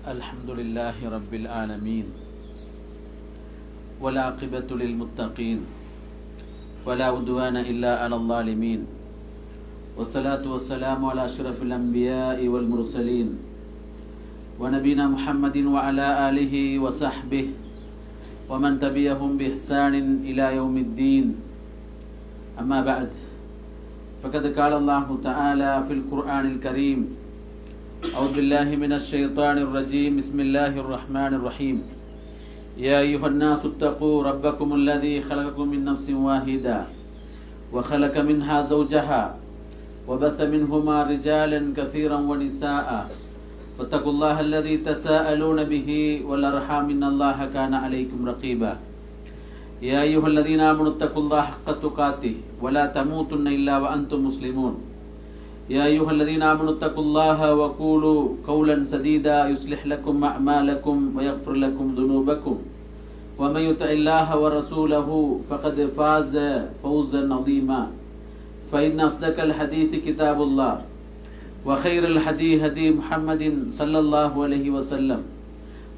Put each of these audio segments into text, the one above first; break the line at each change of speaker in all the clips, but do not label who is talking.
الحمد لله رب العالمين والعاقبة للمتقين ولا عدوان إلا على الظالمين والصلاة والسلام على أشرف الأنبياء والمرسلين ونبينا محمد وعلى آله وصحبه ومن تبعهم بإحسان إلى يوم الدين. أما بعد، فقد قال الله تعالى في القرآن الكريم: أعوذ بالله من الشيطان الرجيم، بسم الله الرحمن الرحيم. يا أيها الناس اتقوا ربكم الذي خلقكم من نفس واحدة وخلق منها زوجها وبث منهما رجالا كثيرا ونساء واتقوا الله الذي تساءلون به والأرحام إن الله كان عليكم رقيبا. يا أيها الذين آمنوا اتقوا الله حق تقاته ولا تموتن إلا وأنتم مسلمون. يا أيها الذين آمنوا اتقوا الله وقولوا قولا سديدا يصلح لكم أعمالكم ويغفر لكم ذنوبكم ومن يطع الله ورسوله فقد فاز فوزا عظيما. فإن أصدق الحديث كتاب الله وخير الهدي هدي محمد صلى الله عليه وسلم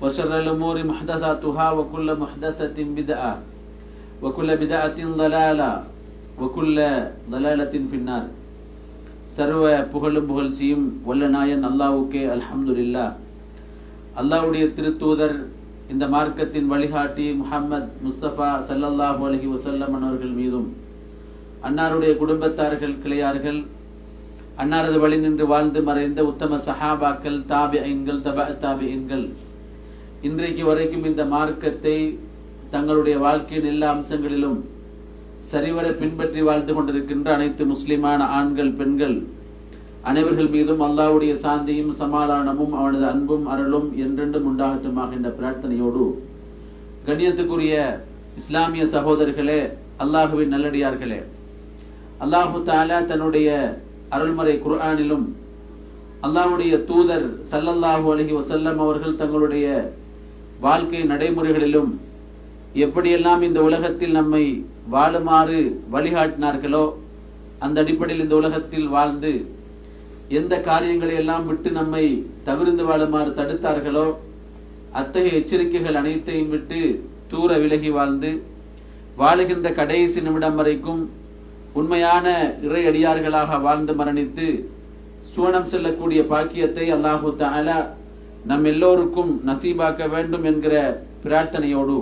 وشر الأمور محدثاتها وكل محدثة بدعة وكل بدعة ضلالة وكل ضلالة في النار. சர்வ புகழும் புகழ்ச்சியும் வல்ல நாயன் அல்லாஹ்வுக்கே அல்ஹம்துலில்லாஹ். அல்லாஹ்வுடைய திருத்தூதர், இந்த மார்க்கத்தின் வழிகாட்டி முஹம்மது முஸ்தபா ஸல்லல்லாஹு அலைஹி வஸல்லம் அவர்கள் மீதும், அன்னாருடைய குடும்பத்தார்கள், கிளையார்கள், அன்னாரது வழி நின்று வாழ்ந்து மறைந்த உத்தம சஹாபாக்கள், தாபிஈன்கள், தாபிஈன்கள், இன்றைக்கு வரைக்கும் இந்த மார்க்கத்தை தங்களுடைய வாழ்க்கையின் எல்லா அம்சங்களிலும் சரிவர பின்பற்றி வாழ்ந்து கொண்டிருக்கின்ற அனைத்து முஸ்லிமான ஆண்கள், பெண்கள் அனைவர்கள் மீதும் அல்லாஹ்வுடைய சாந்தியும் சமாதானமும் அவனது அன்பும் அருளும் என்றென்றும் உண்டாகட்டுமாக என்ற பிரார்த்தனையோடு, கண்ணியத்துக்குரிய இஸ்லாமிய சகோதரர்களே, அல்லாஹுவின் நல்லடியார்களே, அல்லாஹு தஆலா தன்னுடைய அருள்மறை குர்ஆனிலும் அல்லாஹ்வுடைய தூதர் ஸல்லல்லாஹு அலைஹி வஸல்லம் அவர்கள் தங்களுடைய வாழ்க்கை நடைமுறைகளிலும் எப்படியெல்லாம் இந்த உலகத்தில் நம்மை வாழுமாறு வழிகாட்டினார்களோ, அந்த அடிப்படையில் இந்த உலகத்தில் வாழ்ந்து எந்த காரியங்களை எல்லாம் விட்டு நம்மை தவிர்த்து வாழுமாறு தடுத்தார்களோ, அத்தகைய எச்சரிக்கைகள் அனைத்தையும் விட்டு தூர விலகி வாழ்ந்து வாழுகின்ற கடைசி நிமிடம் வரைக்கும் உண்மையான இறை அடியார்களாக வாழ்ந்து மரணித்து சுவனம் செல்லக்கூடிய பாக்கியத்தை அல்லாஹு தஆலா நம் எல்லோருக்கும் நசீபாக்க வேண்டும் என்கிற பிரார்த்தனையோடு,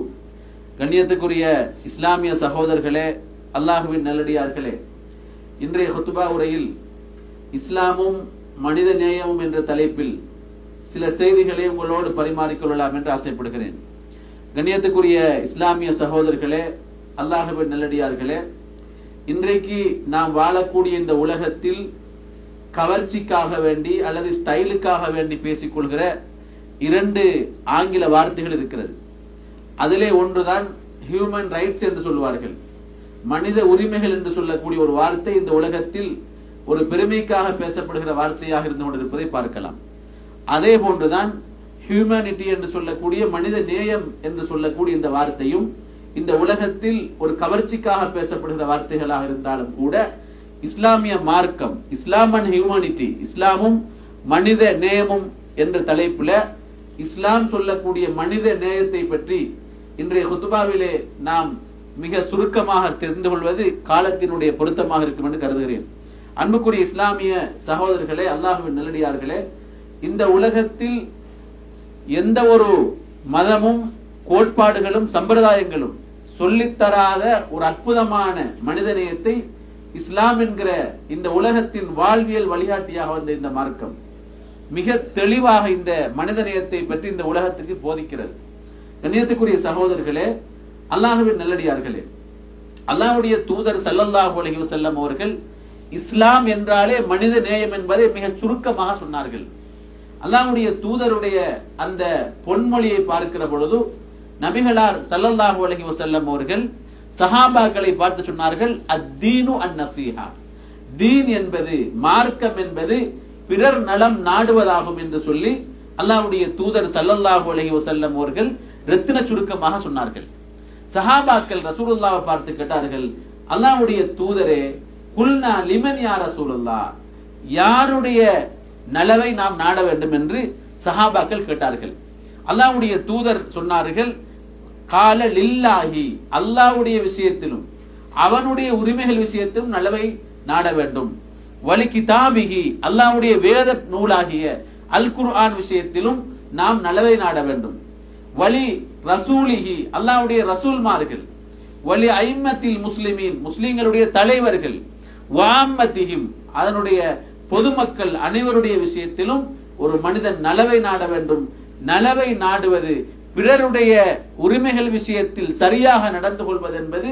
கண்ணியத்துக்குரிய இஸ்லாமிய சகோதரர்களே, அல்லாஹுவின் நல்லடியார்களே, இன்றைய ஹுத்பா உரையில் இஸ்லாமும் மனித நேயமும் என்ற தலைப்பில் சில செய்திகளை உங்களோடு பரிமாறிக்கொள்ளலாம் என்று ஆசைப்படுகிறேன். கண்ணியத்துக்குரிய இஸ்லாமிய சகோதரர்களே, அல்லாஹுவின் நல்லடியார்களே, இன்றைக்கு நாம் வாழக்கூடிய இந்த உலகத்தில் கவர்ச்சிக்காக வேண்டி அல்லது ஸ்டைலுக்காக வேண்டி பேசிக்கொள்கிற இரண்டு ஆங்கில வார்த்தைகள் இருக்கிறது. அதிலே ஒன்றுதான் ஹியூமன் ரைட்ஸ் என்று சொல்வார்கள், மனித உரிமைகள் என்று சொல்லக்கூடிய ஒரு வார்த்தை இந்த உலகத்தில் ஒரு பெருமைக்காக பேசப்படுகிற வார்த்தையாக இருந்து கொண்டிருப்பதை பார்க்கலாம். அதே போன்றுதான் ஹியூமனிட்டி என்று சொல்லக்கூடிய மனித நேயம் என்று சொல்லக்கூடிய இந்த வார்த்தையும் இந்த உலகத்தில் ஒரு கவர்ச்சிக்காக பேசப்படுகிற வார்த்தைகளாக இருந்தாலும் கூட, இஸ்லாமிய மார்க்கம், இஸ்லாம் அண்ட் ஹியூமனிட்டி, இஸ்லாமும் மனித நேயமும் என்ற தலைப்புல இஸ்லாம் சொல்லக்கூடிய மனித நேயத்தை பற்றி இன்றைய ஹுத்பாவிலே நாம் மிக சுருக்கமாக தெரிந்து கொள்வது காலத்தினுடைய பொருத்தமாக இருக்கும் என்று கருதுகிறேன். அன்புக்குரிய இஸ்லாமிய சகோதரர்களே, அல்லாஹ்வின் நல்லடியார்களே, இந்த உலகத்தில் எந்த ஒரு மதமும் கோட்பாடுகளும் சம்பிரதாயங்களும் சொல்லித்தராத ஒரு அற்புதமான மனிதநேயத்தை இஸ்லாம் என்கிற இந்த உலகத்தின் வாழ்வியல் வழிகாட்டியாக வந்த இந்த மார்க்கம் மிக தெளிவாக இந்த மனிதநேயத்தை பற்றி இந்த உலகத்துக்கு போதிக்கிறது. கண்ணியத்துக்குரிய சகோதரர்களே, அல்லாஹ்வின் நல்லடியார்களே, அல்லாஹ்வுடைய தூதர் ஸல்லல்லாஹு அலைஹி வஸல்லம் அவர்கள் இஸ்லாம் என்றாலே மனித நேயம் என்பதை மிக சுருக்கமாக சொன்னார்கள். அல்லாஹ்வுடைய தூதருடைய அந்த பொன்மொழியை பார்க்கிற பொழுது நபிகளார் ஸல்லல்லாஹு அலைஹி வஸல்லம் அவர்கள் சஹாபாக்களை பார்த்து சொன்னார்கள், அத்தீனு அன்-நஸீஹா, தீன் என்பது, மார்க்கம் என்பது பிறர் நலம் நாடுவதாகும் என்று சொல்லி அல்லாஹ்வுடைய தூதர் ஸல்லல்லாஹு அலைஹி வஸல்லம் அவர்கள் ரத்தின சுருக்கமாக சொன்னார்கள். சஹாபாக்கள் ரசூலுல்லாஹ்வை பார்த்து கேட்டார்கள், அல்லாஹ்வுடைய தூதரே, குல்னா லிமன் யா ரசூலுல்லாஹ், யாருடைய நலவை நாம் நாட வேண்டும் என்று சஹாபாக்கள் கேட்டார்கள். அல்லாஹ்வுடைய தூதர் சொன்னார்கள், கால லில்லாஹி, அல்லாஹ்வுடைய விஷயத்திலும் அவனுடைய உரிமைகள் விஷயத்திலும் நலவை நாட வேண்டும். வலி கிதாபிஹி, அல்லாஹ்வுடைய வேத நூலாகிய அல் குர்ஆன் விஷயத்திலும் நாம் நலவை நாட வேண்டும். வலி ரசூலிஹி, அல்லாஹ்வுடைய ரசூல்மார்கள், வலி ஐம்மத்தில் முஸ்லிமீன், முஸ்லிம்களுடைய தலைவர்கள், வாம்மத்திஹிம், அதனுடைய பொதுமக்கள் அனைவருடைய விஷயத்திலும் ஒரு மனிதன் நலவை நாட வேண்டும். நலவை நாடுவது பிறருடைய உரிமைகள் விஷயத்தில் சரியாக நடந்து கொள்வது என்பது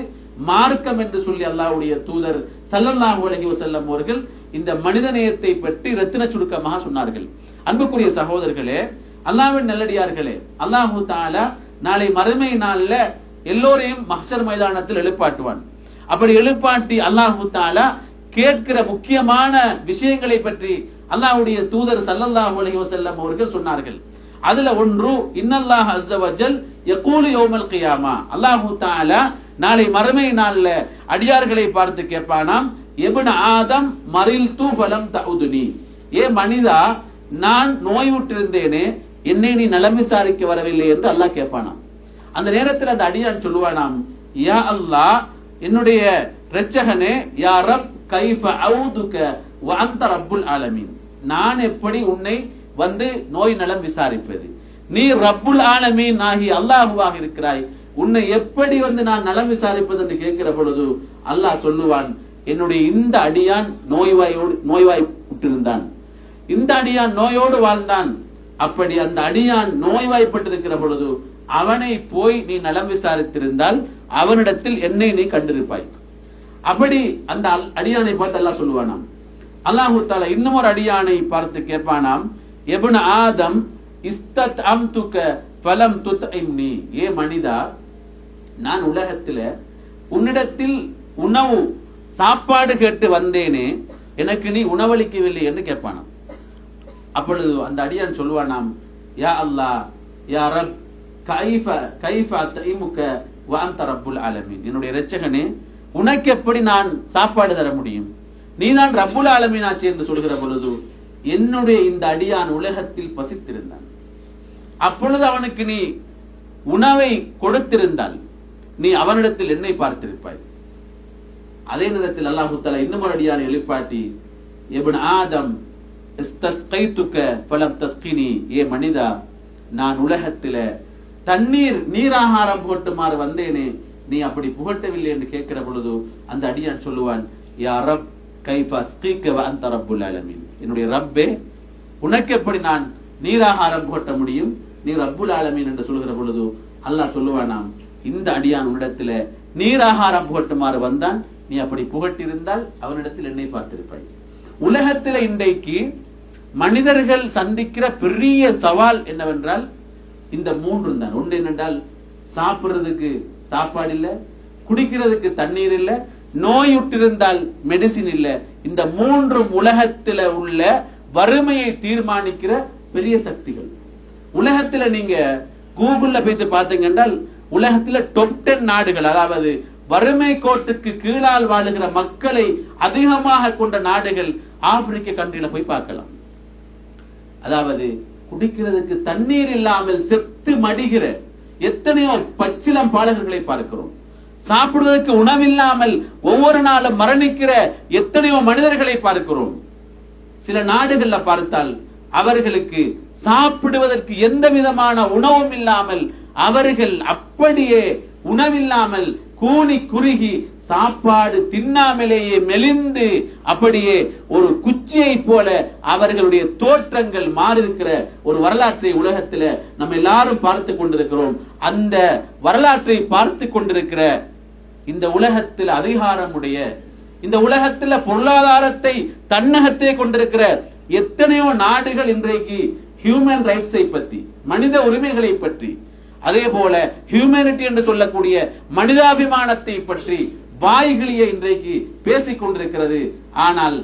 மார்க்கம் என்று சொல்லி அல்லாஹ்வுடைய தூதர் ஸல்லல்லாஹு அலைஹி வஸல்லம் அவர்கள் இந்த மனிதநேயத்தை பற்றி ரத்தின சுருக்கமாக சொன்னார்கள். அன்புக்குரிய சகோதரர்களே, அல்லாஹ்வின் நல்லடியார்களே, அல்லாஹு தஆலா நாளை மறுமை நாள்ல எல்லோரையும் மஹ்ஷர் மைதானத்தில் எழுப்பாட்டுவான். அப்படி எழுப்பாட்டி அல்லாஹு தஆலா கேட்கிற முக்கியமான விஷயங்களை பற்றி அல்லாஹ்வுடைய தூதர் ஸல்லல்லாஹு அலைஹி வஸல்லம் அவர்கள் சொன்னார்கள். அதுல ஒன்று, இன்னல்லாஹ அஸ்ஸ வஜல் யகூலு யௌமல் கியாமா, அல்லாஹு தஆலா நாளை மறுமை நாள்ல அடியார்களை பார்த்து கேட்பானாம், இப்ன ஆதம் மரில்து ஃபலம் தஉதுனி, ஏ மனிதா, நான் நோயுற்றிருந்தேனே, என்னை நீ நலம் விசாரிக்க வரவில்லை என்று அல்லாஹ் கேட்பானாம். அந்த நேரத்தில் அந்த அடியான் சொல்லுவானாம், யா அல்லாஹ், என்னுடைய இரட்சகனே, யா ரப் கைஃப அஊதுக வ அன்த ரப்புல் ஆலமீன், நான் எப்படி உன்னை வந்து நோய் நலம் விசாரிப்பது, நீ ரப்புல் ஆலமீன் ஆகி அல்லாஹுவாக இருக்கிறாய், உன்னை எப்படி வந்து நான் நலம் விசாரிப்பது என்று கேட்கிற பொழுது அல்லாஹ் சொல்லுவான், என்னுடைய இந்த அடியான் நோய்வாய்ப்பட்டிருந்தான், இந்த அடியான் நோயோடு வாழ்ந்தான், அப்படி அந்த அடியான் நோய்வாய்ப்பட்டிருக்கிற பொழுது அவனை போய் நீ நலம் விசாரித்திருந்தால் அவனிடத்தில் என்னை நீ கண்டிருப்பாய். அப்படி அந்த அடியானை பார்த்து அல்லாஹ் சொல்லுவானாம். அல்லாஹு தஆலா இன்னும் ஒரு அடியானை பார்த்து கேட்பானாம், இப்ன ஆதம் இஸ்தத் அம்துக ஃபலம் துத்இம்னி, ஏ மனிதா, நான் உலகத்தில் உன்னிடத்தில் உணவு சாப்பாடு கேட்டு வந்தேனே, எனக்கு நீ உணவளிக்கவில்லை என்று கேட்பானாம். அப்பொழுது அந்த அடியான் சொல்வானாம், யா அல்லாஹ், யா ரப் கைஃப அத்இமுக வ அன்த ரப்புல் ஆலமீன், என்னுடைய இரட்சகனே, உனக்கு எப்படி நான் சாப்பாடு தர முடியும், நீதான் ரப்புல் ஆலமீன் ஆச்சு என்று சொல்கிற பொழுது என்னுடைய இந்த அடியான் உலகத்தில் பசித்திருந்தான், அப்பொழுது அவனுக்கு நீ உணவை கொடுத்திருந்தால் நீ அவனிடத்தில் என்னை பார்த்திருப்பாய். அதே நேரத்தில் அல்லாஹ் தஆலா இன்னும் ஒரு அடியானை எழுப்பாட்டி, இப்ன ஆதம் இஸ்தஸ்கைதுக ஃபலம் தஸ்கினி, ஏ மனிதா, நான் உலகத்தில் நீராகாரம் போட்டுமாறு வந்தேனே, நீ அப்படி புகட்டவில்லை என்று கேட்கிற பொழுது அந்த அடியான் சொல்லுவான், யா ரப் கைஃப அஸ்கீக வ அன்த ரப்புல் ஆலமீன், என்னுடைய ரப்பே, உனக்கு எப்படி நான் நீராகாரம் புகட்ட முடியும், நீ ரப்புல் ஆலமீன் என்று சொல்கிற பொழுது அல்லாஹ் சொல்லுவானாம், இந்த அடியான் உன்னிடத்தில் நீராகாரம் புகட்டுமாறு வந்தான், நீ அப்படி புகட்டிருந்தால் அவனிடத்தில் என்னை பார்த்திருப்பாய். உலகத்தில் இன்றைக்கு மனிதர்கள் சந்திக்கிற பெரிய சவால் என்னவென்றால் இந்த மூன்று தான். ஒன்று என்னென்றால், சாப்பிடுறதுக்கு சாப்பாடு இல்லை, குடிக்கிறதுக்கு தண்ணீர் இல்லை, நோயுற்றிருந்தால் மெடிசின் இல்லை. இந்த மூன்றும் உலகத்தில் உள்ள வறுமையை தீர்மானிக்கிற பெரிய சக்திகள். உலகத்தில் நீங்க கூகுள்ல போய் பார்த்தீங்கன்னா உலகத்தில் டாப் 10 நாடுகள், அதாவது வறுமை கோட்டுக்கு கீழால் வாழுகிற மக்களை அதிகமாக கொண்ட நாடுகள் ஆப்பிரிக்க கண்ட்ரியில போய் பார்க்கலாம். அதாவது குடிக்கிறதுக்கு தண்ணீர் இல்லாமல் செத்து மடிகிற எத்தனையோ பச்சிலம் பாலகர்களை பார்க்கிறோம். சாப்பிடுவதற்கு உணவில்லாமல் ஒவ்வொரு நாளும் மரணிக்கிற எத்தனையோ மனிதர்களை பார்க்கிறோம். சில நாடுகள்ல பார்த்தால் அவர்களுக்கு சாப்பிடுவதற்கு எந்த விதமான உணவும் இல்லாமல் அவர்கள் அப்படியே உணவில்லாமல் கூனி குறுகி சாப்பாடு தின்னாமலேயே மெலிந்து அப்படியே ஒரு குச்சியை போல அவர்களுடைய தோற்றங்கள் மாறியிருக்கிற ஒரு வரலாற்றை உலகத்தில் நம்ம எல்லாரும் பார்த்து கொண்டிருக்கிறோம். அந்த வரலாற்றை பார்த்து கொண்டிருக்கிற இந்த உலகத்தில் அதிகாரமுடைய, இந்த உலகத்தில் பொருளாதாரத்தை தன்னகத்தே கொண்டிருக்கிற எத்தனையோ நாடுகள் இன்றைக்கு ஹியூமன் ரைட்ஸை பற்றி, மனித உரிமைகளை பற்றி, அதே போல ஹியூமனிட்டி என்று சொல்லக்கூடிய மனிதாபிமானத்தை பற்றி வாய்களியை இன்றைக்கு பேசிக் கொண்டிருக்கிறது. ஆனால்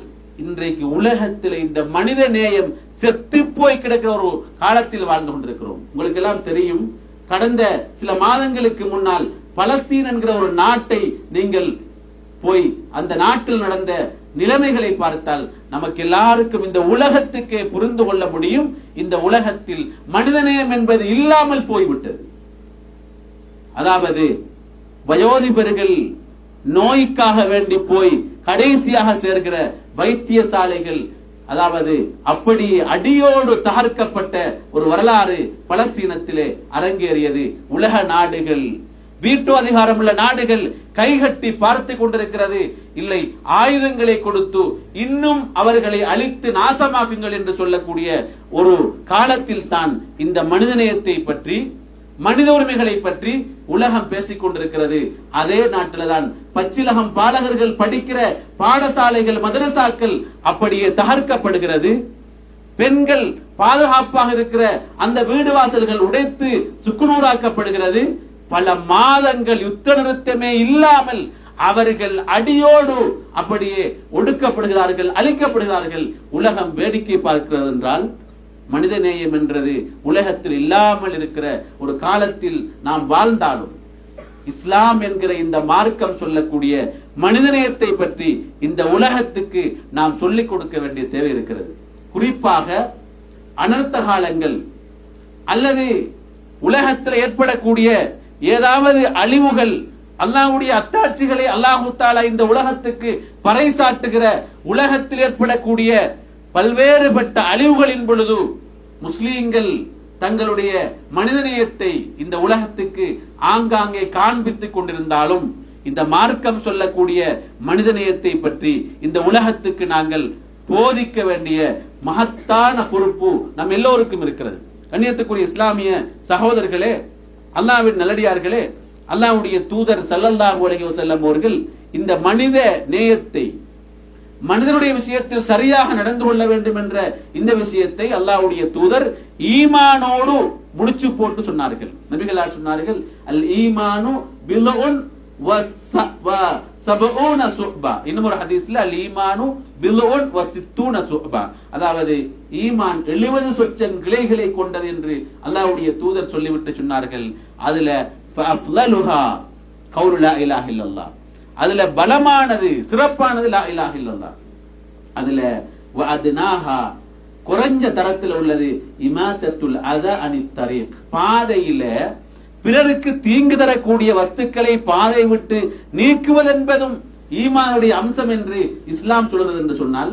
இன்றைக்கு உலகத்தில் இந்த மனித நேயம் செத்து போய் கிடக்கிற ஒரு காலத்தில் வாழ்ந்து கொண்டிருக்கிறோம். உங்களுக்கு எல்லாம் தெரியும், கடந்த சில மாதங்களுக்கு முன்னால் பலஸ்தீன் என்கிற ஒரு நாட்டை நீங்கள் போய் அந்த நாட்டில் நடந்த நிலைமைகளை பார்த்தால் நமக்கு எல்லாருக்கும் இந்த உலகத்துக்கே புரிந்து கொள்ள முடியும், இந்த உலகத்தில் மனிதநேயம் என்பது இல்லாமல் போய்விட்டது. அதாவது வயோதிபர்கள் நோய்க்காக வேண்டி போய் கடைசியாக சேர்க்கிற வைத்தியசாலைகள், அதாவது அப்படி அடியோடு தகர்க்கப்பட்ட ஒரு வரலாறு பலஸ்தீனத்திலே அரங்கேறியது. உலக நாடுகள், வீட்டு அதிகாரம் உள்ள நாடுகள் கைகட்டி பார்த்து கொண்டிருக்கிறது. இல்லை, ஆயுதங்களை கொடுத்து இன்னும் அவர்களை அழித்து நாசமாக்குங்கள் என்று சொல்லக்கூடிய ஒரு காலத்தில் தான் இந்த மனிதநேயத்தை பற்றி, மனித உரிமைகளை பற்றி உலகம் பேசிக் கொண்டிருக்கிறது. அதே நாட்டில் தான் பச்சிலகம் பாலகர்கள் படிக்கிற பாடசாலைகள், மதரசாக்கள் அப்படியே தகர்க்கப்படுகிறது. பெண்கள் பாதுகாப்பாக இருக்கிற அந்த வீடு வாசல்கள் உடைத்து சுக்குநூறாக்கப்படுகிறது. பல மாதங்கள் யுத்த நிறுத்தமே இல்லாமல் அவர்கள் அடியோடு அப்படியே ஒடுக்கப்படுகிறார்கள், அழிக்கப்படுகிறார்கள். உலகம் வேடிக்கை பார்க்கிறது என்றால் மனிதநேயம் என்றது உலகத்தில் இல்லாமல் இருக்கிற ஒரு காலத்தில் நாம் வாழ்ந்தாலும் இஸ்லாம் என்கிற இந்த மார்க்கம் சொல்லக்கூடிய மனிதநேயத்தை பற்றி இந்த உலகத்துக்கு நாம் சொல்லிக் கொடுக்க வேண்டிய தேவை இருக்கிறது. குறிப்பாக அனர்த்த காலங்கள் அல்லது உலகத்தில் ஏற்படக்கூடிய ஏதாவது அழிவுகள், அல்லாஹ்வுடைய அத்தாட்சிகளை அல்லாஹு தஆலா இந்த உலகத்துக்கு பறைசாட்டுகிற உலகத்தில் ஏற்படக்கூடிய பல்வேறுபட்ட அழிவுகளின் பொழுது முஸ்லீம்கள் தங்களுடைய மனிதநேயத்தை இந்த உலகத்துக்கு ஆங்காங்கே காண்பித்துக் கொண்டிருந்தாலும் இந்த மார்க்கம் சொல்லக்கூடிய மனிதநேயத்தை பற்றி இந்த உலகத்துக்கு நாங்கள் போதிக்க வேண்டிய மகத்தான பொறுப்பு நம் எல்லோருக்கும் இருக்கிறது. கண்ணியத்துக்குரிய இஸ்லாமிய சகோதரர்களே, அல்லாஹ்வின் நல்லடியார்களே, அல்லாஹ்வுடைய தூதர் ஸல்லல்லாஹு அலைஹி வஸல்லம் அவர்கள் இந்த மனித நேயத்தை, மனிதனுடைய விஷயத்தில் சரியாக நடந்து கொள்ள வேண்டும் என்ற இந்த விஷயத்தை அல்லாஹ்வுடைய தூதர் ஈமானோடு முடிச்சு போட்டு சொன்னார்கள். நபிகளார் சொன்னார்கள், அல் ஈமானு பில்உன் வ சபஊன சுபா. இன்னும் ஒரு ஹதீஸ்ல அல் ஈமானு பில்உன் வ சித்தூன சுபா, அதாவது ஈமான் 70 சொச்சம் கிளைகளை கொண்டது என்று அல்லாஹ்வுடைய தூதர் சொல்லிவிட்டு சொன்னார்கள். அதுல ஃபஅஃலலுஹா கௌலு லா இலாஹ இல்லல்லாஹ், அதுல பலமானது சிறப்பானது லா இலாஹ இல்லல்லாஹ். அதுல வஅத்னாஹா குறைஞ்ச தரத்தில் உள்ளது இமாத்தத்துல் அதா அனித் தரீக், பாதையில பிறருக்கு தீங்கு தரக்கூடிய வஸ்துக்களை பாதை விட்டு நீக்குவதென்பதும் ஈமானுடைய அம்சம் என்று இஸ்லாம் சொல்றது என்று சொன்னால்,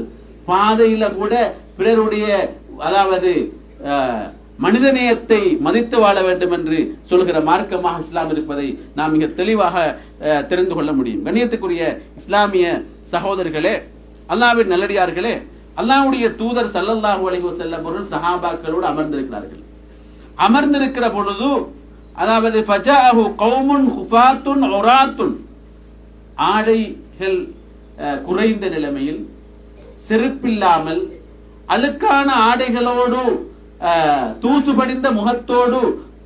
பாதையில கூட பிறருடைய அதாவது மனிதநேயத்தை மதித்து வாழ வேண்டும் என்று சொல்கிற மார்க்கமாக இஸ்லாம் இருப்பதை நாம் மிக தெளிவாக தெரிந்து கொள்ள முடியும். கண்ணியத்துக்குரிய இஸ்லாமிய சகோதரர்களே, அல்லாஹ்வின் நல்லடியார்களே, அல்லாஹ்வுடைய தூதர் ஸல்லல்லாஹு அலைஹி வஸல்லம் அவர்கள் சஹாபாக்களோடு அமர்ந்திருக்கிறார்கள். அமர்ந்திருக்கிற பொழுது அதாவது ஃபஜாஅஹு கௌமுன் ஹுஃபாத்துன் உராத்துன், ஆடைகள் குறைந்த நிலைமையில், செருப்பில்லாமல், அழுக்கான ஆடைகளோடு, தூசு படிந்த முகத்தோடு,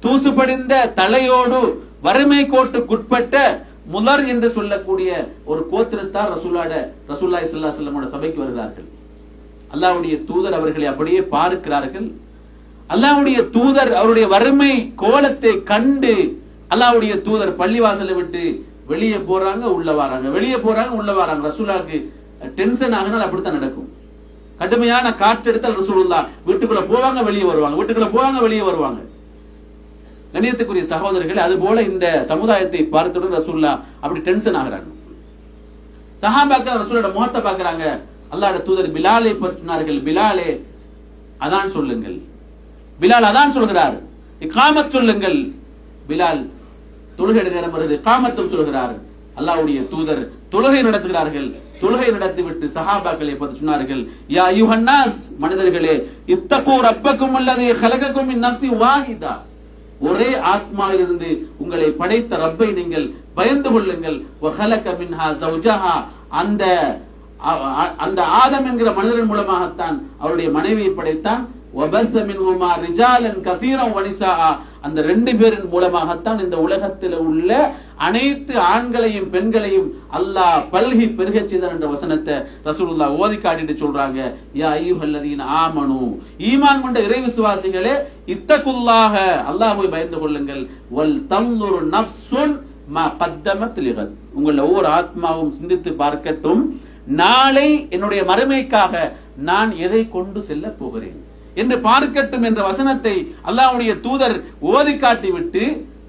தூசு படிந்த தலையோடு, வறுமை கோட்டுக்குட்பட்ட முதர் என்று சொல்லக்கூடிய ஒரு கோத்திரத்தார் ரசூலுல்லாஹி ஸல்லல்லாஹு அலைஹி வஸல்லம் சபைக்கு வருகிறார்கள். அல்லாஹ்வுடைய தூதர் அவர்களை அப்படியே பார்க்கிறார்கள். அல்லாஹ்வுடைய தூதர் அவருடைய வறுமை கோலத்தை கண்டு அல்லாஹ்வுடைய தூதர் பள்ளிவாசலை விட்டு வெளியே போறாங்க, உள்ள வராங்க, வெளியே போறாங்க, உள்ள வராங்க. ரசூலுல்லாஹ்க்கு டென்ஷன் ஆகினால் அப்படித்தான் நடக்கும். கடுமையான காற்று எடுத்தால் ரசூலுல்லாஹ் வீட்டுக்குள்ள போவாங்க, வெளியே வருவாங்க, வீட்டுக்குள்ள போவாங்க, வெளியே வருவாங்க. கண்ணியத்துக்குரிய சகோதரர்கள், அது போல இந்த சமுதாயத்தை பார்த்துடன் ரசூலுல்லாஹ் அப்படி டென்ஷன் ஆகுறாங்க. சஹாபாக்கள் ரசூலோட முகத்தை பார்க்கறாங்க. அல்லாஹ்வுடைய தூதர் பிலாலை பற்றி சொன்னார்கள், பிலாலே அதான் சொல்லுங்கள். பிலால் அதான் சொல்கிறார், இகாமத் சொல்லுங்கள். பிலால் தொழுகை நேரம் வருது, இகாமத்தும் சொல்கிறார். அல்லாஹ்வுடைய தூதர் தொழுகை நடத்துகிறார்கள். தொழுகை நடத்திவிட்டு சஹாபாக்களை பற்றி சொன்னார்கள், யா அய்யுஹன்னாஸ், மனிதர்களே, இத்தகூ ரப்பக்கும் அல்லதீ ஹலகக்கும் மின் நஃப்ஸின் வாஹிதா, ஒரே ஆத்மாவிலிருந்து உங்களை படைத்த ரப்பை நீங்கள் பயந்து கொள்ளுங்கள். வஹலக மின்ஹா ஸௌஜஹா, அந்த ஆதம் என்கிற மனிதன் மூலமாகத்தான் அவருடைய மனைவியை படைத்தான். வபஸ மின்ஹுமா ரிஜாலன் கஸீரன் வனிஸாஅ, அந்த ரெண்டு பேரின் மூலமாகத்தான் இந்த உலகத்தில் உள்ள அனைத்து ஆண்களையும் பெண்களையும் அல்லாஹ் பல்கி பெருகச் செய்தார் என்ற வசனத்தை ரசூலுல்லாஹ் ஓதி காட்டிட்டு சொல்றாங்க. யா அய்யுஹல்லதீன ஆமனு, ஈமான் கொண்ட இறை விசுவாசிகளே, இத்தகுல்லாஹ, அல்லாஹ்வை பயந்து கொள்ளுங்கள். வல் தன்துரு நஃப்ஸுன் மா கத்தமத் லிகத், உங்கள் ஒவ்வொரு ஆத்மாவும் சிந்தித்து பார்க்கட்டும், நாளை என்னுடைய மறுமைக்காக நான் எதை கொண்டு செல்ல போகிறேன் என்று பார்க்கட்டும் என்ற வசனத்தை அல்லாஹ்வுடைய தூதர் ஓதி காட்டிவிட்டு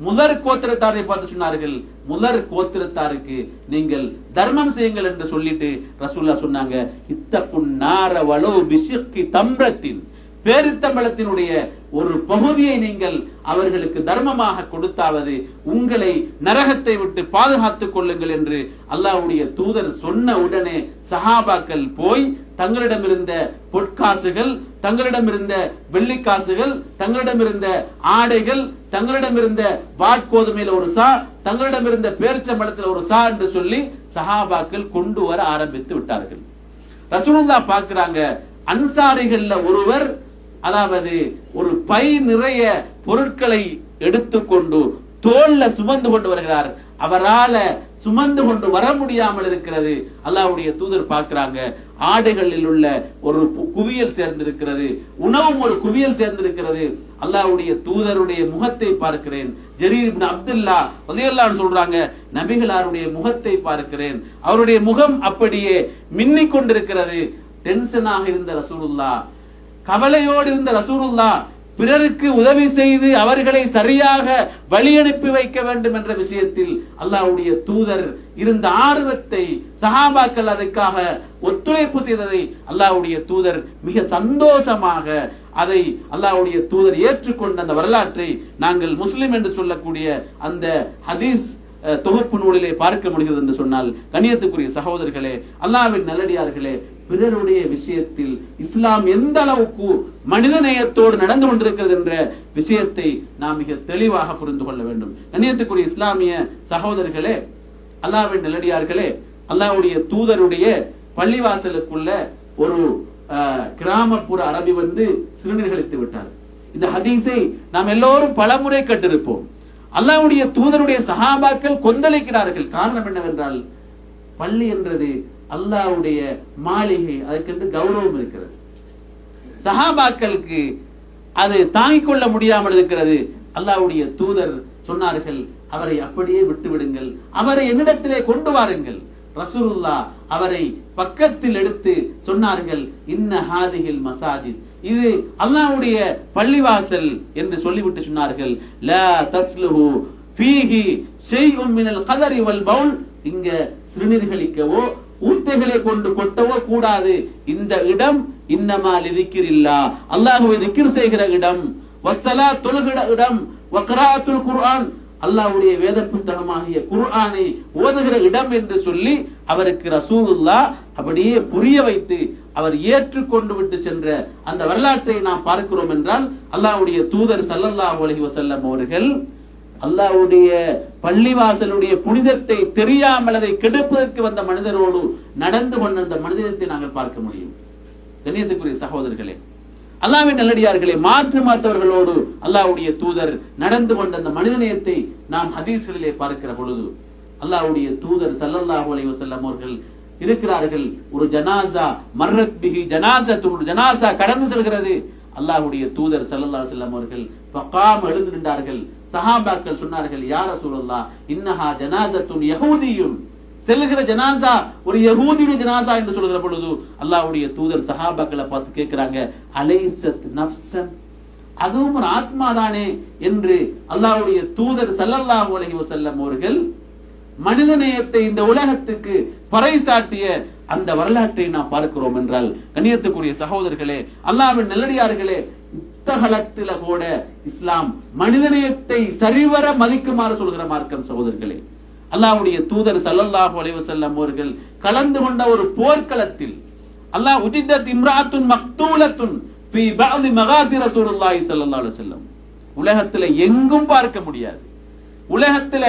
முதற் கோத்திரத்தாரை பார்த்து சொன்னார்கள், முதற் கோத்திரத்தாருக்கு நீங்கள் தர்மம் செய்யுங்கள் என்று சொல்லிட்டு ரசூலுல்லாஹ் சொன்னாங்க, இத்தகுன் நார வலவு பிஷிக்கி தம்ரத்தின், பேரித்தம்பளத்தினுடைய ஒரு பகுதியை நீங்கள் அவர்களுக்கு தர்மமாக கொடுத்தாவது உங்களை நரகத்தை விட்டு பாதுகாத்துக் கொள்ளுங்கள் என்று அல்லாஹ்வுடைய தூதர் சொன்ன உடனே சஹாபாக்கள் போய் தங்களிடம் இருந்த பொற்காசுகள், தங்களிடம் இருந்த வெள்ளிக்காசுகள், தங்களிடம் இருந்த ஆடைகள், தங்களிடம் இருந்த வாட்கோதுமையில ஒரு சா, தங்களிடம் இருந்த பேரிச்சம்பளத்தில் ஒரு சா என்று சொல்லி சஹாபாக்கள் கொண்டு வர ஆரம்பித்து விட்டார்கள். ரசூலுல்லாஹ் பார்க்கிறாங்க, அன்சாரிகள்ல ஒருவர் அதாவது ஒரு பை நிறைய பொருட்களை எடுத்துக்கொண்டு தோல்ல சுமந்து கொண்டு வருகிறார். அவரால சுமந்து கொண்டு வர முடியாமல் இருக்கிறது. அல்லாஹ்வுடைய தூதர் பார்க்கிறாங்க, ஆடைகளில் உள்ள ஒரு குவியல் சேர்ந்திருக்கிறது, உணவும் ஒரு குவியல் சேர்ந்திருக்கிறது. அல்லாஹ்வுடைய தூதருடைய முகத்தை பார்க்கிறேன். ஜரீர் இப்னு அப்துல்லா ரலியல்லாஹு அன்ஹு சொல்றாங்க, நபிகளாருடைய முகத்தை பார்க்கிறேன், அவருடைய முகம் அப்படியே மின்னிக் கொண்டிருக்கிறது. டென்ஷனாக இருந்த ரசூலுல்லாஹ், கவலையோடு இருந்த ரசூலுல்லாஹ் பிறருக்கு உதவி செய்து அவர்களை சரியாக வழி அனுப்பி வைக்க வேண்டும் என்ற விஷயத்தில் அல்லாஹ்வுடைய தூதர் இருந்த ஆர்வத்தை, சஹாபாக்கள் அதற்காக ஒத்துழைப்பு செய்ததை அல்லாஹ்வுடைய தூதர் மிக சந்தோஷமாக அதை அல்லாஹ்வுடைய தூதர் ஏற்றுக்கொண்ட அந்த வரலாற்றை நாங்கள் முஸ்லிம் என்று சொல்லக்கூடிய அந்த ஹதீஸ் தொகுப்பு நூலிலே பார்க்க முடிகிறது என்று சொன்னால், கண்ணியத்துக்குரிய சகோதரர்களே, அல்லாஹ்வின் நல்லடியார்களே, பிறருடைய விஷயத்தில் இஸ்லாம் எந்த அளவுக்கு மனித நேயத்தோடு நடந்து கொண்டிருக்கிறது என்ற விஷயத்தை நாம் மிக தெளிவாக புரிந்து கொள்ள வேண்டும். கண்ணியத்துக்குரிய இஸ்லாமிய சகோதரர்களே, அல்லாஹ்வின் நல்லடியார்களே, அல்லாஹ்வுடைய தூதருடைய பள்ளிவாசலுக்குள்ள ஒரு கிராமப்புற அரபி வந்து சிறுநீர்களித்து விட்டார். இந்த ஹதீஸை நாம் எல்லோரும் பலமுறை கேட்டிருப்போம். அல்லாஹ்வுடைய தூதருடைய சஹாபாக்கள் கொந்தளிக்கிறார்கள். காரணம் என்னவென்றால், பள்ளி என்றது அல்லாஹ்வுடைய மாளிகை, அதற்கென்று கௌரவம் இருக்கிறது. சஹாபாக்களுக்கு அது தாங்கிக் கொள்ள முடியாமல் இருக்கிறது. அல்லாஹ்வுடைய தூதர் சொன்னார்கள், அவரை அப்படியே விட்டு விடுங்கள், அவரை என்னிடத்திலே கொண்டு வாருங்கள். ரசூலுல்லாஹ் அவரை பக்கத்தில் எடுத்து சொன்னார்கள், இன்ன ஹாதிஹில் மசாஜித், இது அல்லாஹ்வுடைய பள்ளிவாசல் என்று சொல்லிவிட்டு சொன்னார்கள், லா தஸ்லுஹு ஃபீஹி ஷைஉன் மினல் கதரி வல் பவுல், இங்க சிறுநீர்களிக்கவோ ஊத்தைகளை கொண்டு கொட்டவோ கூடாது. இந்த இடம் இன்னமா லிதிக்ரில்லா, அல்லாஹ்வை திக்ர் செய்கிற இடம், வஸ்ஸலாத் தொழுகிற இடம், வக்ராஅத்துல் குர்ஆன், அல்லாஹ்வுடைய வேத புத்தகமாகிய குர்ஆனை ஓதுகிற இடம் என்று சொல்லி அவருக்கு ரசூலுல்லாஹ் அப்படியே புரிய வைத்து அவர் ஏற்றுக்கொண்டு விட்டு சென்ற அந்த வரலாற்றை நாம் பார்க்கிறோம் என்றால், அல்லாஹ்வுடைய தூதர் ஸல்லல்லாஹு அலைஹி வஸல்லம் அவர்கள் அல்லாஹ்வுடைய பள்ளிவாசலுடைய புனிதத்தை தெரியாமல் அதை கெடுப்பதற்கு வந்த மனிதரோடு நடந்து கொண்ட அந்த மனிதத்தை நாங்கள் பார்க்க முடியும். கண்ணியத்துக்குரிய சகோதரர்களே, அல்லாஹ்வின் நல்லடியார்களே, மாற்றமாத்தவர்களோடு அல்லாஹ்வுடைய தூதர் நடந்து கொண்ட அந்த மனிதநேயத்தை நாம் ஹதீஸ்களிலே பார்க்கிற பொழுது, அல்லாஹ்வுடைய தூதர் ஸல்லல்லாஹு அலைஹி வஸல்லம் அவர்கள் இருக்கிறார்கள். ஒரு ஜனாசா மர்ரத் பிஹி ஜனாஸத்துன், ஜனாசா கடந்து செல்கிறது. அல்லாஹ்வுடைய தூதர் ஸல்லல்லாஹு அலைஹி வஸல்லம் அவர்கள் ஃபகாம் எழுந்து நின்றார்கள். சஹாபாக்கள் சொன்னார்கள், யா ரசூலல்லாஹ் இன்னஹா ஜனாஸத்துன் யஹூதியுன், செல்கிற ஜனாசா ஒரு யஹூதியுடைய ஜனாசா என்று சொல்கிற பொழுது அல்லாஹ்வுடைய தூதர் சஹாபாக்களை பார்த்து கேட்கிறாங்க, அலைஸத் நஃப்ஸன், அதுவும் ஒரு ஆத்மா தானே என்று அல்லாஹ்வுடைய தூதர் ஸல்லல்லாஹு அலைஹி வஸல்லம் அவர்கள் மனிதநேயத்தை இந்த உலகத்துக்கு பறைசாட்டிய அந்த வரலாற்றை நாம் பார்க்கிறோம் என்றால், கண்ணியத்துக்குரிய சகோதரர்களே, அல்லாஹ்வின் நல்லடியார்களே, யுத்தகலத்தில கூட இஸ்லாம் மனிதநேயத்தை சரிவர மதிக்குமாறு சொல்கிற மார்க்கம். சகோதரர்களே, அல்லாஹ்வுடைய தூதர் ஸல்லல்லாஹு அலைஹி வஸல்லம் அவர்கள் கலந்து கொண்ட ஒரு போர்க்களத்தில் அல்லாஹ் உஜிதத் இம்ராத்துன் மக்தூலத்துன் ஃபீ பஅதி மகாசி ரசூலுல்லாஹி ஸல்லல்லாஹு அலைஹி வஸல்லம், உலகத்துல எங்கும் பார்க்க முடியாது, உலகத்துல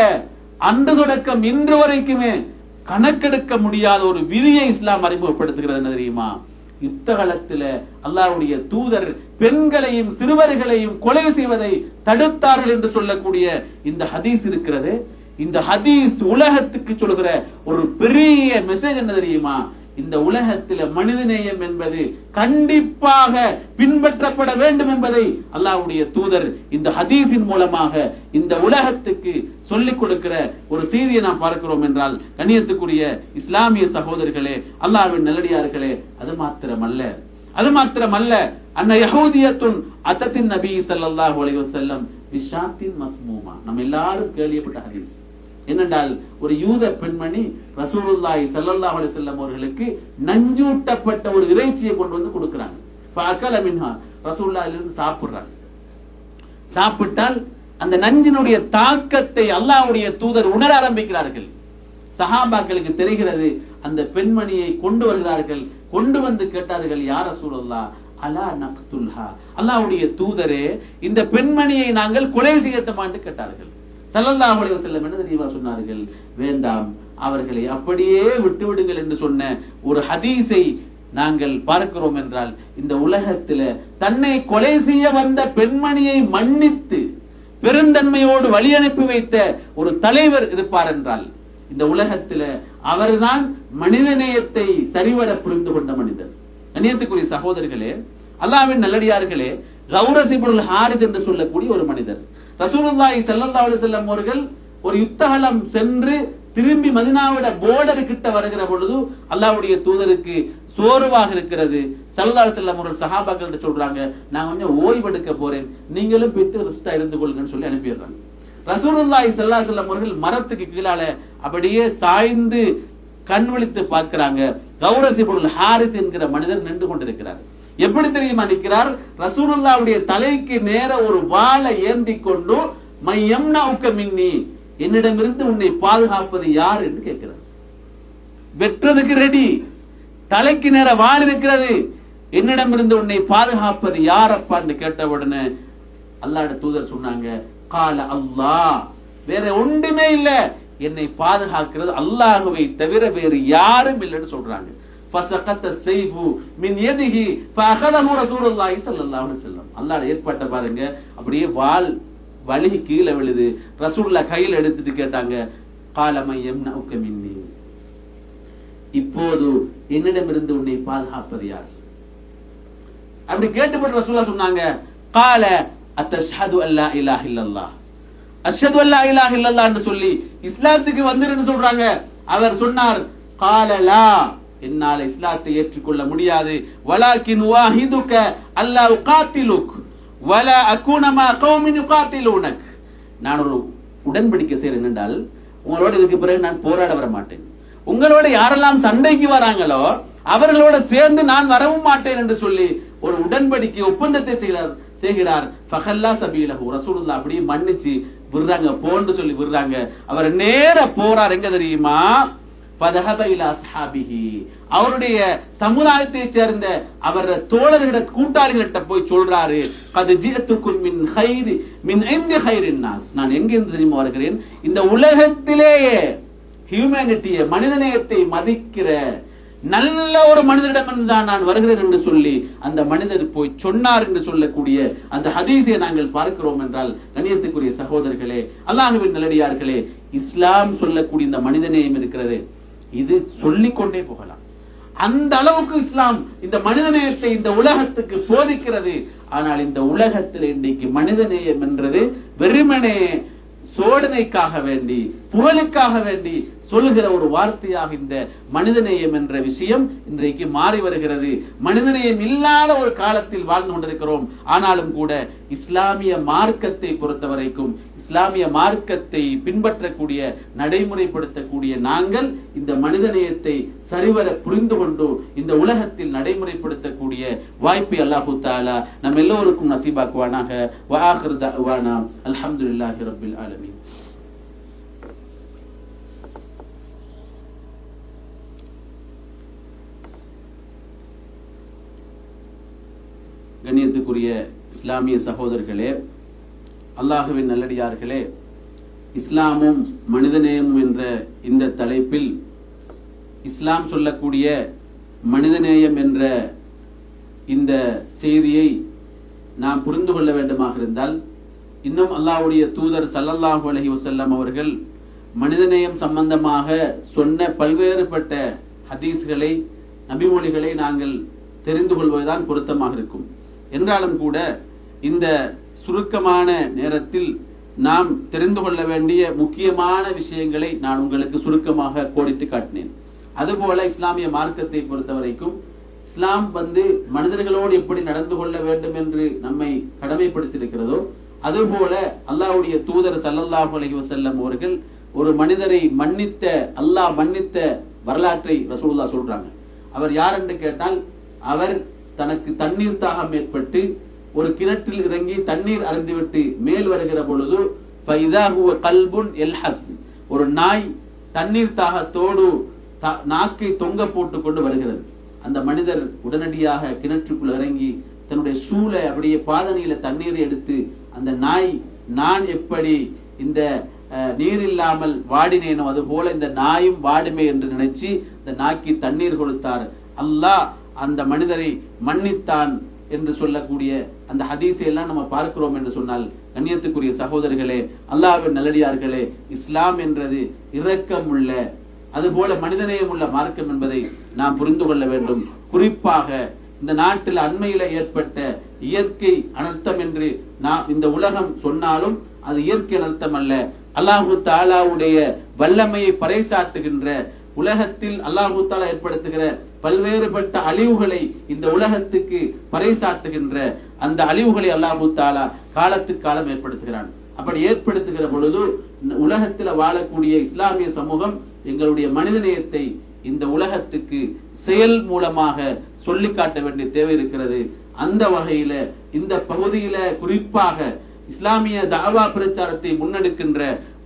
அன்று தொடக்கம் இன்று வரைக்குமே கணக்கெடுக்க முடியாத ஒரு விதியை இஸ்லாம் அறிமுகப்படுத்துகிறது. என்ன தெரியுமா? யுத்தகலத்துல அல்லாஹ்வுடைய தூதர் பெண்களையும் சிறுவர்களையும் கொலை செய்வதை தடுத்தார்கள் என்று சொல்லக்கூடிய இந்த ஹதீஸ் இருக்கிறது. இந்த ஹதீஸ் உலகத்துக்கு சொல்கிற ஒரு பெரிய மெசேஜ் என்ன தெரியுமா? இந்த உலகத்தில் மனிதநேயம் என்பது கண்டிப்பாக பின்பற்றப்பட வேண்டும் என்பதை அல்லாஹ்வுடைய தூதர் இந்த ஹதீஸின் மூலமாக இந்த உலகத்துக்கு சொல்லிக் கொடுக்கிற ஒரு செய்தியை நாம் பார்க்கிறோம் என்றால், கண்ணியத்துக்குரிய இஸ்லாமிய சகோதரர்களே, அல்லாஹ்வின் நல்லடியார்களே, அது மாத்திரமல்ல அன்ன யஹூதியத்துன் அத்தத்தின் நபி ஸல்லல்லாஹு அலைஹி வஸல்லம் பிஷாத்தின் மஸ்மூமா. நம்ம எல்லாரும் கேள்விப்பட்ட ஹதீஸ் என்னென்றால், ஒரு யூத பெண்மணி ரசூலுல்லாஹி ஸல்லல்லாஹு அலைஹி வஸல்லம் அவர்களுக்கு நஞ்சூட்டப்பட்ட ஒரு இறைச்சியை கொண்டு வந்து கொடுக்கிறாங்க. ஃபஅகல மின்ஹா, ரசூலுல்லாஹி இருந்து சாப்பிடுறாங்க. சாப்பிட்டால் அந்த நஞ்சினுடைய தாக்கத்தை அல்லாஹ்வுடைய தூதர் உணர ஆரம்பிக்கிறார்கள். சஹாபாக்களுக்கு தெரிகிறது. அந்த பெண்மணியை கொண்டு வருகிறார்கள். கொண்டு வந்து கேட்டார்கள், யா ரசூலல்லாஹ் அலா நக்துல்ஹா, அல்லாஹ்வுடைய தூதரே, இந்த பெண்மணியை நாங்கள் கொலை செய்யட்டுமா என்று கேட்டார்கள். ஸல்லல்லாஹு அலைஹி வஸல்லம் என்ன தெரியுமா சொன்னார்கள்? வேண்டாம், அவர்களை அப்படியே விட்டுவிடுங்கள் என்று சொன்ன ஒரு ஹதீஸை நாங்கள் பார்க்கிறோம் என்றால், இந்த உலகத்தில் தன்னை கொலை செய்ய வந்த பெண்மணியை மன்னித்து பெருந்தன்மையோடு வழி அனுப்பி வைத்த ஒரு தலைவர் இருப்பார் என்றால், இந்த உலகத்தில் அவர்தான் மனிதநேயத்தை சரிவர புரிந்து கொண்ட மனிதர். கண்ணியத்துக்குரிய சகோதரர்களே, அல்லாஹ்வின் நல்லடியார்களே, கௌரத் இப்னுல் ஹாரித் என்று சொல்லக்கூடிய ஒரு மனிதர், ரசூலுல்லாஹி ஸல்லல்லாஹு அலைஹி வஸல்லம் அவர்கள் ஒரு யுத்தகலம் சென்று திரும்பி மதீனாவோட போர்டர் கிட்ட வருகிற பொழுது அல்லாஹ்வுடைய தூதருக்கு சோர்வாக இருக்கிறது. ஸல்லல்லாஹு அலைஹி வஸல்லம் அவர்கள் சஹாபாக்கள் சொல்றாங்க, நான் கொஞ்சம் ஓய்வெடுக்க போறேன், நீங்களும் போய் ரெஸ்டா இருந்து கொள்ளுங்கன்னு சொல்லி அனுப்பிடுறாங்க. ரசூலுல்லாஹி ஸல்லல்லாஹு அலைஹி வஸல்லம் அவர்கள் மரத்துக்கு கீழால அப்படியே சாய்ந்து கண் விழித்து பார்க்கிறாங்க. கௌரத் இப்னுல் ஹாரித் என்கிற மனிதர் நின்று கொண்டிருக்கிறார். எப்படி தெரியுமா நிற்கிறார்? ரசூலுல்லாஹ்வுடைய தலைக்கு நேர ஒரு வாளை ஏந்தி கொண்டு, மையம்னவுக மின்னி, என்னிடமிருந்து உன்னை பாதுகாப்பது யார் என்று கேட்கிறார். வெற்றதுக்கு ரெடி, தலைக்கு நேர வாள் இருக்கிறது, என்னிடமிருந்து உன்னை பாதுகாப்பது யாரப்பா என்று கேட்ட உடனே அல்லாஹ்வுடைய தூதர் சொன்னாங்க, கால அல்லாஹ், வேற ஒன்றுமே இல்ல, என்னை பாதுகாக்கிறது அல்லாஹ்வை தவிர வேறு யாரும் இல்லைன்னு சொல்றாங்க. فسقط السيف من يده فاخذه رسول الله صلى الله عليه وسلم. அல்லாஹ் ஏற்பட்ட பாருங்க, அப்படியே வாள் வலி கீழே விழுது. ரசூலுல்லாஹ் கையில் எடுத்துட்டு கேட்டாங்க, قال من يمنعك مني, இப்போது என்னிடமிருந்து உன்னை பாதுகாப்பது யார்? அப்படி கேட்டுப்பட்டு ரசூலுல்லாஹ் சொன்னாங்க, قال اتشهد ان لا اله الا الله, அஷ்ஹது அல்லா இலாஹ இல்லல்லாஹ் என்று சொல்லி இஸ்லாத்துக்கு வந்துருன்னு சொல்றாங்க. அவர் சொன்னார், قال لا, என்னால் இஸ்லாத்தை ஏற்றுக்கொள்ள முடியாது, வலாக்கின் வாஹிதுக அல்லா உகாத்திலுக் வலா அகூன மா கௌமின் யுகாத்திலூனக், நான் ஒரு உடன்படிக்கை செய்றேன் என்றால், உங்களோட இதுக்கு பிறகு நான் போராட வர மாட்டேன், உங்களோட யாரெல்லாம் சண்டைக்கு வராங்களோ அவர்களோட சேர்ந்து நான் வரவும் மாட்டேன் என்று சொல்லி ஒரு உடன்படிக்கை ஒப்பந்தத்தை செய்கிறார். ஃபஹல்லா சபீலஹு, ரசூலுல்லாஹ் அப்படியே மன்னிச்சு விடுறாங்க, போன்னு சொல்லி விடுறாங்க. அவர் நேர போறார், எங்க தெரியுமா? ஃபதஹப இலா அஸ்ஹாபிஹி, அவருடைய சமுதாயத்தை சேர்ந்த அவர் தோழர்களிட கூட்டாளிகளிட்ட போய் சொல்றாரு, கத் ஜிஅத்துக்கும் மின் கைரி மின் இன்தி கைரின் நாஸ், நான் எங்கிருந்து தெரியுமா வருகிறேன்? இந்த உலகத்திலேயே ஹியூமனிட்டியை, மனிதநேயத்தை மதிக்கிற நல்ல ஒரு மனிதரிடமிருந்து தான் நான் வருகிறேன் என்று சொல்லி அந்த மனிதர் போய் சொன்னார் என்று சொல்லக்கூடிய அந்த ஹதீஸை நாங்கள் பார்க்கிறோம் என்றால், கண்ணியத்துக்குரிய சகோதரர்களே, அல்லாஹ்வின் நல்லடியார்களே, இஸ்லாம் சொல்லக்கூடிய இந்த மனிதநேயம் இருக்கிறது, இது சொல்லிக்கொண்டே போகலாம். அந்த அளவுக்கு இஸ்லாம் இந்த மனிதநேயத்தை இந்த உலகத்துக்கு போதிக்கிறது. ஆனால் இந்த உலகத்தில் இன்றைக்கு மனிதநேயம் என்றது வெறுமனே சோதனைக்காக வேண்டி, புகழுக்காக வேண்டி சொல்லுகிற ஒரு வார்த்தையாக இந்த மனிதநேயம் என்ற விஷயம் இன்றைக்கு மாறி வருகிறது. மனிதநேயம் இல்லாத ஒரு காலத்தில் வாழ்ந்து கொண்டிருக்கிறோம். ஆனாலும் கூட இஸ்லாமிய மார்க்கத்தை பொறுத்த வரைக்கும், இஸ்லாமிய மார்க்கத்தை பின்பற்றக்கூடிய, நடைமுறைப்படுத்தக்கூடிய நாங்கள் இந்த மனிதநேயத்தை சரிவர புரிந்து கொண்டு இந்த உலகத்தில் நடைமுறைப்படுத்தக்கூடிய வாய்ப்பை அல்லாஹு தஆலா நம் எல்லோருக்கும் நசீபாக்குவானாக. வ ஆகிரு தஅவானா அல்ஹம்துலில்லாஹி ரப்பில் ஆலமீன். கண்ணியத்துக்குரிய இஸ்லாமிய சகோதரர்களே, அல்லாஹ்வின் நல்லடியார்களே, இஸ்லாமும் மனிதநேயமும் என்ற இந்த தலைப்பில் இஸ்லாம் சொல்லக்கூடிய மனிதநேயம் என்ற இந்த செய்தியை நாம் புரிந்து கொள்ள வேண்டுமாக இருந்தால், இன்னும் அல்லாஹ்வுடைய தூதர் ஸல்லல்லாஹு அலைஹி வஸல்லம் அவர்கள் மனிதநேயம் சம்பந்தமாக சொன்ன பல்வேறுபட்ட ஹதீஸ்களை நபிமொழிகளை நாங்கள் தெரிந்து கொள்வதுதான் பொருத்தமாக இருக்கும். என்றாலும் கூட இந்த சுருக்கமான நேரத்தில் நாம் தெரிந்து கொள்ள வேண்டிய முக்கியமான விஷயங்களை நான் உங்களுக்கு சுருக்கமாக கோடிட்டு காட்டினேன். அதுபோல இஸ்லாமிய மார்க்கத்தை பொறுத்த வரைக்கும் இஸ்லாம் மனிதர்களோடு எப்படி நடந்து கொள்ள வேண்டும் என்று நம்மை கடமைப்படுத்தியிருக்கிறதோ அதுபோல அல்லாஹ்வுடைய தூதர் ஸல்லல்லாஹு அலைஹி வஸல்லம் அவர்கள் ஒரு மனிதரை அல்லாஹ் மன்னித்த வரலாற்றை ரசூலுல்லாஹ் சொல்றாங்க. அவர் யார் என்று கேட்டால், அவர் தனக்கு தண்ணீர் தாகம் ஏற்பட்டு ஒரு கிணற்றில் இறங்கி தண்ணீர் அருந்திவிட்டு மேல் வருகிற பொழுது ஃபைதா ஹுவ கல்புன் யல்ஹத், ஒரு நாய் தண்ணீர் தாகத்தோடு நாக்கை தொங்க போட்டு கொண்டு வருகிறது. அந்த மனிதர் உடனடியாக கிணற்றுக்குள் இறங்கி தன்னுடைய சூளை அப்படியே பாதணியில தண்ணீரை எடுத்து அந்த நாய், நான் எப்படி இந்த நீர் இல்லாமல் வாடினேனோ அது போல இந்த நாயும் வாடுமே என்று நினைச்சு இந்த நாய்க்கு தண்ணீர் கொடுத்தார். அல்லாஹ் அந்த மனிதரை மன்னித்தான் என்று சொல்லக்கூடிய அந்த ஹதீஸை எல்லாம் நம்ம பார்க்கிறோம் என்று சொன்னால், கண்ணியத்துக்குரிய சகோதரர்களே, அல்லாஹ்வின் நல்லடியார்களே, இஸ்லாம் என்றது இரக்கம் உள்ள அதுபோல மனிதநேயம் உள்ள மார்க்கம் என்பதை நாம் புரிந்து கொள்ள வேண்டும். குறிப்பாக இந்த நாட்டில் அண்மையில ஏற்பட்ட இயற்கை அனர்த்தம் என்று இந்த உலகம் சொன்னாலும் அது இயற்கை அனர்த்தம் அல்ல. அல்லாஹு தாலாவுடைய வல்லமையை பறைசாட்டுகின்ற, உலகத்தில் அல்லாஹு தாலா ஏற்படுத்துகிற பல்வேறுபட்ட அழிவுகளை இந்த உலகத்துக்கு பறைசாட்டுகின்ற அந்த அழிவுகளை அல்லாஹு தாலா காலத்துக்கு காலம் ஏற்படுத்துகிறான். அப்படி ஏற்படுத்துகிற பொழுது உலகத்தில் வாழக்கூடிய இஸ்லாமிய சமூகம் எங்களுடைய மனிதநேயத்தை இந்த உலகத்துக்கு செயல் மூலமாக சொல்லி காட்ட வேண்டிய தேவை இருக்கிறது. அந்த வகையில இந்த பகுதியில குறிப்பாக இஸ்லாமிய தாவா பிரச்சாரத்தை முன்னெடுக்கின்ற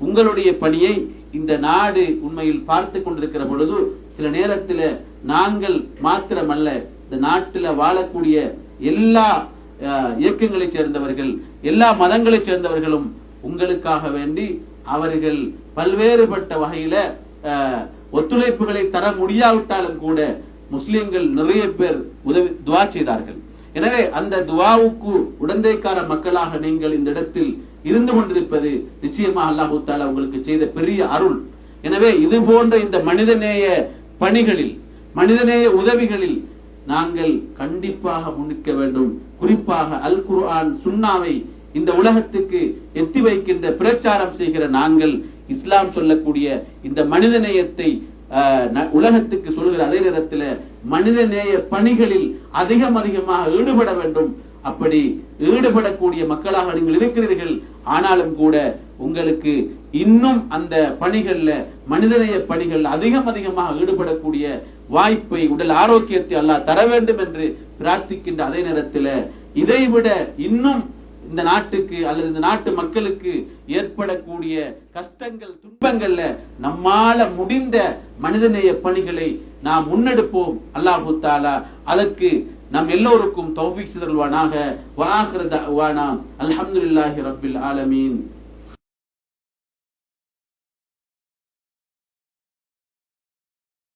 உங்களுடைய பணியை இந்த நாடு உண்மையில் பார்த்து கொண்டிருக்கிற பொழுது சில நேரத்தில் நாங்கள் மாத்திரமல்ல, இந்த நாட்டில் வாழக்கூடிய எல்லா இயக்கங்களை சேர்ந்தவர்கள், எல்லா மதங்களை சேர்ந்தவர்களும் உங்களுக்காக வேண்டி அவர்கள் பல்வேறுபட்ட வகையில ஒத்துழைப்புகளை தர முடியாவிட்டாலும் கூட முஸ்லிம்கள் நிறைய பேர் துவா செய்தார்கள். எனவே அந்த துவாவுக்கு உடந்தைக்கார மக்களாக நீங்கள் இந்த இடத்தில் இருந்து கொண்டிருப்பது நிச்சயமாக அல்லாஹ் தஆலா உங்களுக்கு செய்த பெரிய அருள். எனவே இது போன்ற இந்த மனிதநேய பணிகளில், மனிதநேய உதவிகளில் நாங்கள் கண்டிப்பாக முன்னிற்க வேண்டும். குறிப்பாக அல் குர்ஆன் சுன்னாவை இந்த உலகத்துக்கு எத்தி வைக்கின்ற பிரச்சாரம் செய்கிற நாங்கள் இஸ்லாம் சொல்லக்கூடிய இந்த மனிதநேயத்தை உலகத்துக்கு சொல்கிற அதே நேரத்தில் மனிதநேய பணிகளில் அதிகமாக ஈடுபட வேண்டும். அப்படி ஈடுபடக்கூடிய மக்களாக நீங்கள் இருக்கிறீர்கள். ஆனாலும் கூட உங்களுக்கு இன்னும் அந்த பணிகள்ல, மனிதநேய பணிகள் அதிகமாக ஈடுபடக்கூடிய வாய்ப்பை, உடல் ஆரோக்கியத்தை அல்லாஹ் தர வேண்டும் என்று பிரார்த்திக்கின்ற அதே நேரத்தில் இதைவிட இன்னும் இந்த நாட்டுக்கு அல்லது இந்த நாட்டு மக்களுக்கு ஏற்படக்கூடிய கஷ்டங்கள், துன்பங்கள்ல நம்மால முடிந்த மனிதநேய பணிகளை நாம் முன்னெடுப்போம். அல்லாஹு தஆலா அதற்கு நம் எல்லோருக்கும் தௌஃபீக் செய்தருள்வானாக. வ ஆகிரு தஅவானா அல்ஹம்துலில்லாஹி ரப்பில் ஆலமீன்.